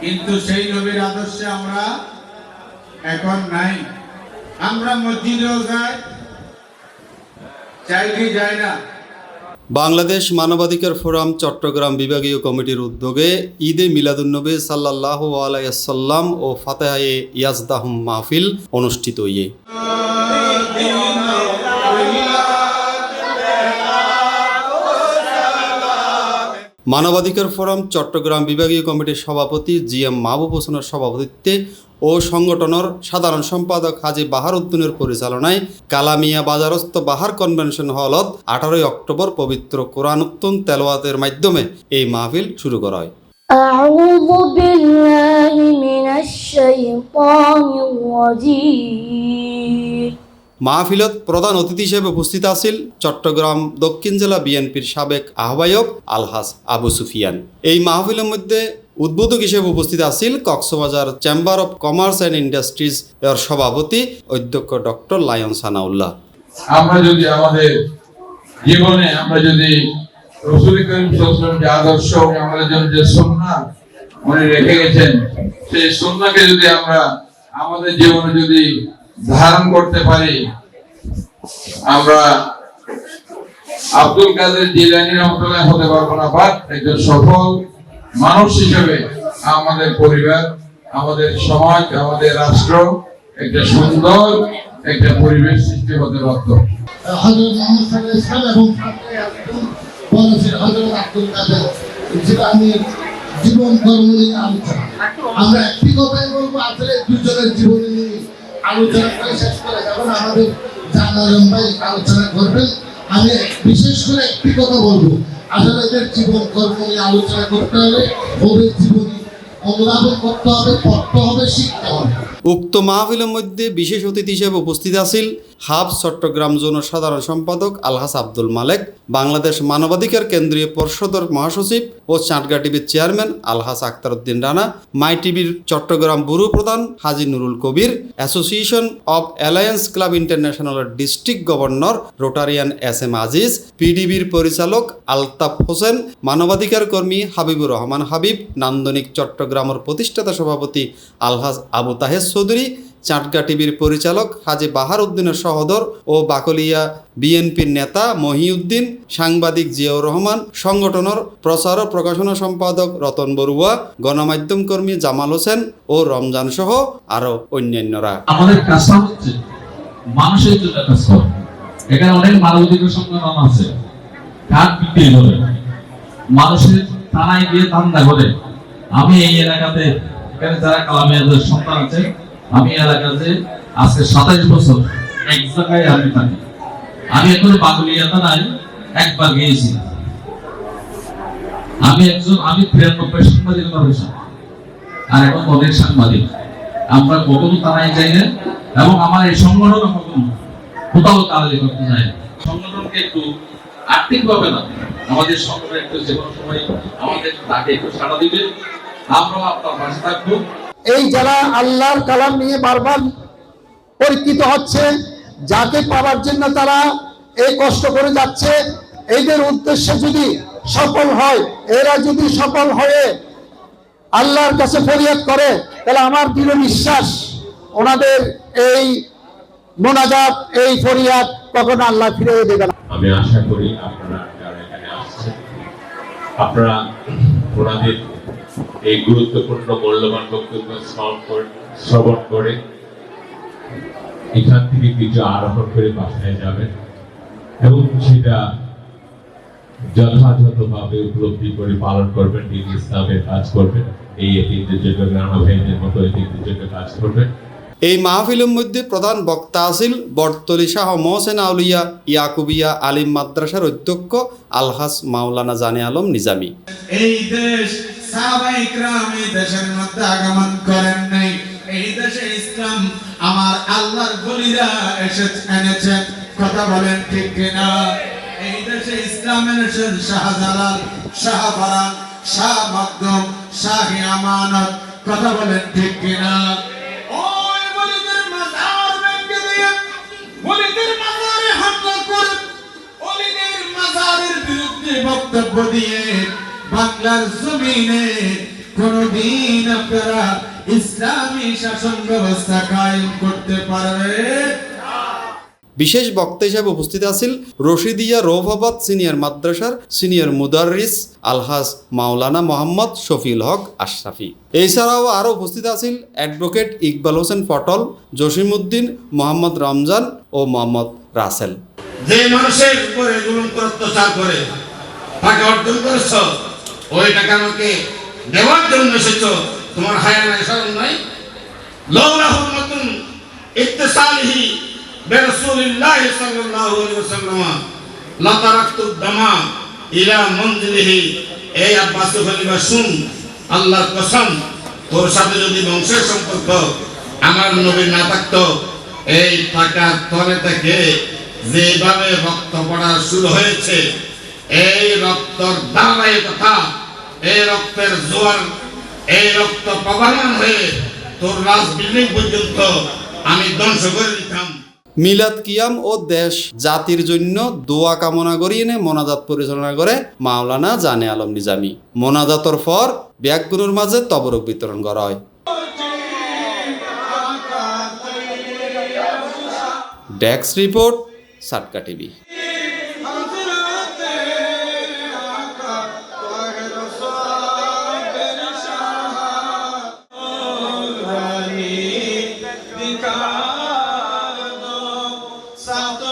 কিন্তু সেই নবীর আদর্শে আমরা এখন নাই। আমরা মসজিদেও যাই কি যাই না। বাংলাদেশ মানবাধিকার ফোরাম চট্টগ্রাম বিভাগীয় কমিটির উদ্যোগে ঈদে মিলাদুন্নবী সাল্লাল্লাহু আলাইহি ওয়াসাল্লাম ও ফাতেহায়ে ইয়াজদাহুম মাহফিল অনুষ্ঠিত হয়ে মানবাধিকার ফোরাম চট্টগ্রাম বিভাগীয় কমিটির সভাপতি জিএম মাহবুব হোসেনের সভাপতিত্বে ও সংগঠনের সাধারণ সম্পাদক হাজী বাহার উদ্দিনের পরিচালনায় কালামিয়া বাজারস্থ বাহার কনভেনশন হলত 18 অক্টোবর পবিত্র কোরআন উত্তম তেলাওয়াতের মাধ্যমে এই মাহফিল শুরু করা হয়। আউযু বিল্লাহি মিনাশ শাইতানির রাজীম। মাহফিলত প্রধান অতিথি হিসেবে উপস্থিত আছেন চট্টগ্রাম দক্ষিণ জেলা বিএনপির সাবেক আহ্বায়ক আলহাজ আবু সুফিয়ান। এই মাহফিলের মধ্যে উদ্বোধক হিসেবে উপস্থিত আছেন Cox's Bazar chamber of commerce and industries এর সভাপতি অধ্যক্ষ ডক্টর লায়ন সানাউল্লাহ। আমরা যদি আমাদের জীবনে আমরা যদি রাসূল করিম সাল্লাল্লাহু আলাইহি ওয়াসাল্লাম যে আদর্শ আমাদের জন্য যে সুন্নাহ উনি রেখে গেছেন, সেই সুন্নাহকে যদি আমরা আমাদের জীবনে যদি ধারণ করতে পারি, আমরা আব্দুল কাদের জিলানী রহমাতুল্লাহ হতে পারবো না, বাট একজন সফল মানুষ হিসেবে আমাদের পরিবার, আমাদের সমাজ, আমাদের রাষ্ট্র একটা সুন্দর একটা পরিবেশ সৃষ্টি হতে পারত। হযরত মুহাম্মদ সাল্লাল্লাহু আলাইহি ওয়াসাল্লাম এবং বলেছেন হযরত আব্দুল কাদের জিলানীর জীবন কর্ম নিয়ে আলোচনা। আমরা একটি কথাই বলবো, আসলে দুজনের জীবনী নিয়ে আলোচনা করে শেষ করে যখন আমাদের জানালেন ভাই আলোচনা করবেন, আমি বিশেষ করে একটি কথা বলবো, আসলে এদের জীবন কর্ম নিয়ে আলোচনা করতে হলে ওদের জীবনী অনুধাবন করতে হবে, পড়তে হবে, শিখতে হবে। উক্ত মাহফিলের মধ্যে বিশেষ অতিথি হিসেবে উপস্থিত আছেন হাবস চট্টগ্রাম জোনের সাধারণ সম্পাদক আলহাজ আব্দুল মালেক, বাংলাদেশ মানবাধিকার কেন্দ্রীয় পর্ষদের মহাসচিব ও চাটগা টিভির চেয়ারম্যান আলহাজ আক্তার উদ্দিন রানা, মাই টিভির চট্টগ্রাম ব্যুরো প্রধান Haji Nurul Kabir, association of alliance club ইন্টারন্যাশনালের district governor Rotarian S M Aziz, পিডিবির পরিচালক আলতাফ হোসেন, মানবাধিকার কর্মী হাবিবুর রহমান হাবিব, নান্দনিক চট্টগ্রামের প্রতিষ্ঠাতা সভাপতি আলহাজ আবু তাহের চৌধুরী, চাটগা টিভির পরিচালক হাজী বাহার উদ্দিনের সহোদর ও বাকলিয়া বিএনপির নেতা মহিউদ্দিন, সাংবাদিক জিয়াউর রহমান, সংগঠনের প্রচার ও প্রকাশনা সম্পাদক রতন বড়ুয়া, গণমাধ্যম কর্মী জামাল হোসেন ও রমজান সহ আরো অন্যান্যরা। আমাদের কাজটা হচ্ছে মানুষের জন্য কাজ করা। এখানে অনেক মানবাধিকার সংগঠন আছে, কাজ বিক্রি করে মানুষের থানায় গিয়ে ধান্দা করে। আমি এই এলাকাতে এখানে যারা কালামিয়াদের সন্তান আছে, আমি এলাকাতে আজকে 27 বছর এক জায়গায় আমি থাকি। আমি এখন বাগুলিয়া থানায় একবার গিয়েছি। আমি 93 সাংবাদিকতা পেশা, আর এখন অনেক সাংবাদিক। আমরা কখনো থানায় যাই না এবং আমার এই সংগঠন কখনো কোথাও কাজ করতে যায় না। সংগঠনকে একটু আর্থিকভাবে না, আমাদের সংগঠন একটু যে কোনো সময় আমাদের তাকে একটু সাড়া দিবে, আমরাও আপনার পাশে থাকবো। এই যারা আল্লাহর কালাম নিয়ে বারবার পরীক্ষিত হচ্ছে, যাকে পাওয়ার জন্য তারা এই কষ্ট করে যাচ্ছে, এদের উদ্দেশ্যে যদি সফল হয়, এরা যদি সফল হয়ে আল্লাহর কাছে ফরিয়াদ করে, তাহলে আমার দৃঢ় বিশ্বাস ওনাদের এই মোনাজাত, এই ফরিয়াদ কখনো আল্লাহ ফিরিয়ে দেবে না। আমি আশা করি আপনারা যারা এখানে আসছেন, আপনারা ওনাদের এই গুরুত্বপূর্ণ মূল্যবান বক্তব্য শ্রবণ করে এখান থেকে কিছু আরোহণ করে বাসায় যাবেন এবং সেটা যথাযথভাবে উপলব্ধি করে পালন করবেন, দিন ইসলামের কাজ করবেন, এই এতিমদের জন্য, গ্রামা ভাইদের মতো এতিমদের জন্য কাজ করবেন। এই মাহফিলের মধ্যে প্রধান বক্তা আছেন বটতলী শাহ মহসেন আউলিয়া ইয়াকুবিয়া আলিম মাদ্রাসার অধ্যক্ষ আলহাজ মাওলানা জানে আলম নিজামী। এই দেশ সাহাবায়ে কিরাম এই দেশের মধ্যে আগমন করেন নাই, এই দেশে ইসলাম আমার আল্লাহর ওলিরা এসে এনেছেন। কথা বলেন ঠিক কিনা? এই দেশে ইসলাম এনেছেন শাহজালাল, শাহ ফারান, শাহ মখদুম, শাহ আমানত। কথা বলেন ঠিক কিনা? ওই ওলিদের মাজার ভেঙে দিয়ে, ওলিদের মাজারে হামলা করে, ওলিদের মাজারের বিরুদ্ধে বক্তব্য দিয়ে বাংলার জমিনে কোনদিন আপনারা ইসলামী শাসন ব্যবস্থা কায়েম করতে পারবে। বিশেষ বক্তা হিসেবে উপস্থিত আছেন রশিদিয়া রৌফাবাদ সিনিয়র মাদ্রাসার সিনিয়র মুদাররিস আলহাজ মাওলানা মোহাম্মদ শফিউল হক আশরাফি। এছাড়াও আরও উপস্থিত আছেন অ্যাডভোকেট ইকবাল হোসেন পটল, জসিমউদ্দিন, মোহাম্মদ রমজান ও মোহাম্মদ রাসেল। যে মানুষের উপরে জুলুম করে অত্যাচার করে টাকা অর্জন করেছ, ওই টাকা আমাকে দেওয়ার জন্য এসেছ, তোমার হায়া নাই, শরম নাই? লাউলা হুরমাতুন ইত্তিসালিহি বিরাসূলিল্লাহি সাল্লাল্লাহু আলাইহি ওয়াসাল্লাম লা তারাকতু দামা ইলা মনজিলিহি। এই আব্বাস খলিফা শুন, আল্লাহর কসম, তোর সাথে যদি বংশের সম্পর্ক আমার নবী না থাকতো, এই টাকার তলে থেকে যেভাবে রক্ত পড়া শুরু হয়েছে, এই রক্তর ধারাবাহিকতা, এই রক্তের জোয়ার, এই রক্ত প্রবাহমান হয়ে তোর রাজ বিল্ডিং পর্যন্ত আমি ধ্বংস করে দিতাম। মিলাদ কিয়াম ও দেশ জাতির জন্য দোয়া কামনা করিয়ে মোনাজাত পরিচালনা করে মাওলানা জানে আলম নিজামী। মোনাজাতর পর ব্যাগগুলোর মাঝে তবরক বিতরণ করা হয়। Desk report, Chatga TV. Santo